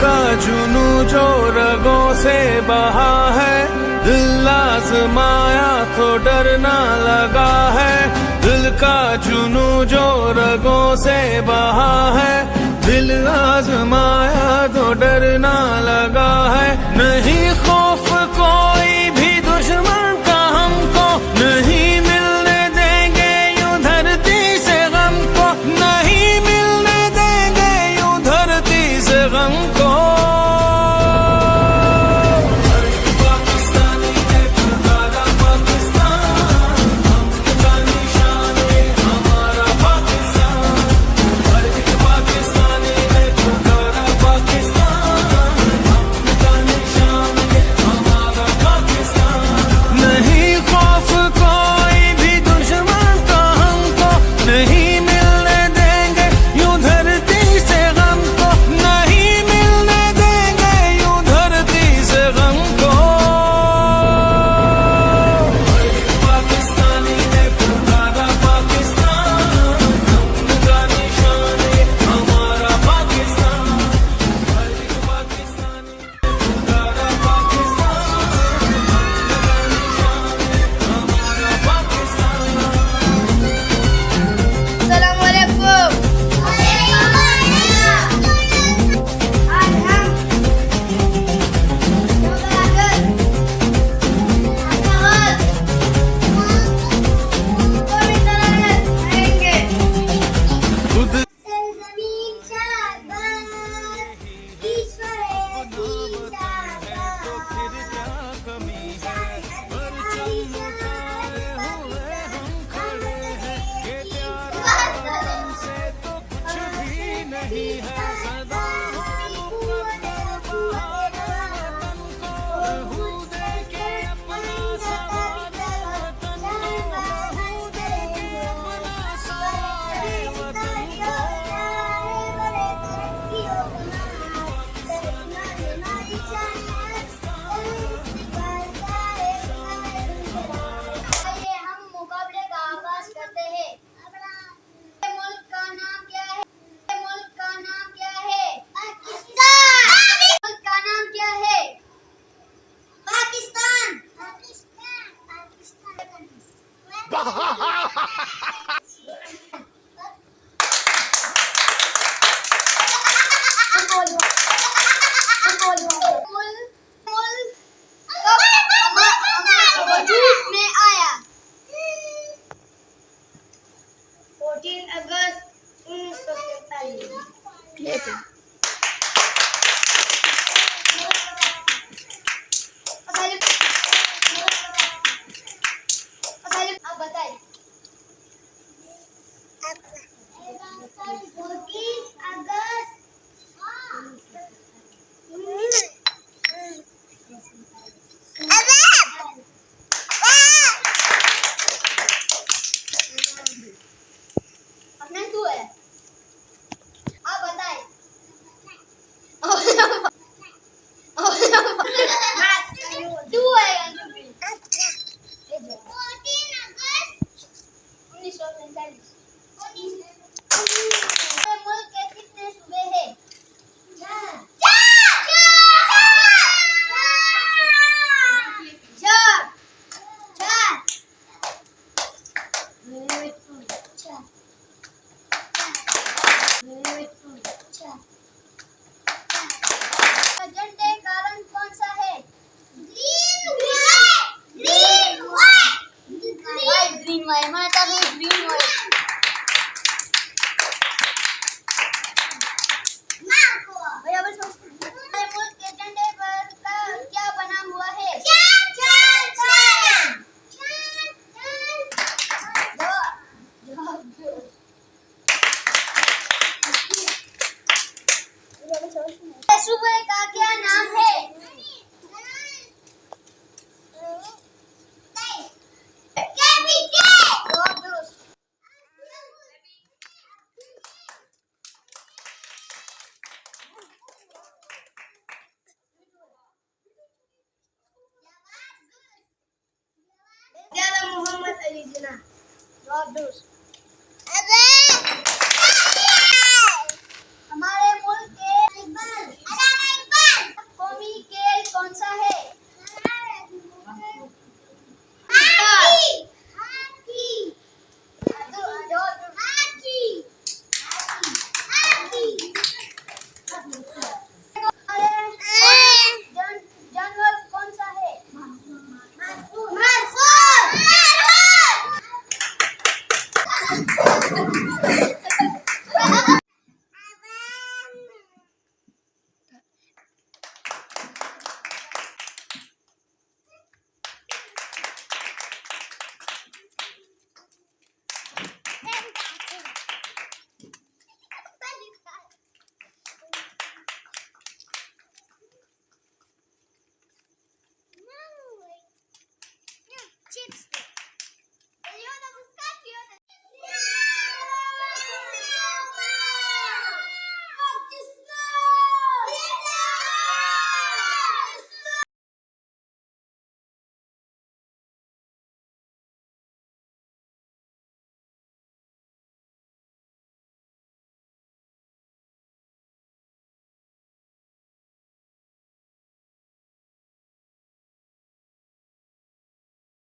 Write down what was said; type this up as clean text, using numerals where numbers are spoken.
का जुनू जो रगों से बहा है, दिल आजमाया तो डरना लगा है। दिल का जुनू जो रगों से बहा है, दिल आजमाया तो डरना लगा है। नहीं खौफ कोई भी दुश्मन का हमको, नहीं मिलने देंगे यूं धरती से गम को, नहीं मिलने देंगे यूं धरती से गम को। झंडे का रंग कौन सा है? ग्रीन वाइट हमारा ग्रीन वाइट। भैया बस हमारे मुल्क के झंडे पर क्या बना हुआ है? सूबे का क्या नाम है? मोहम्मद अली जिन्ना। जवाब दो।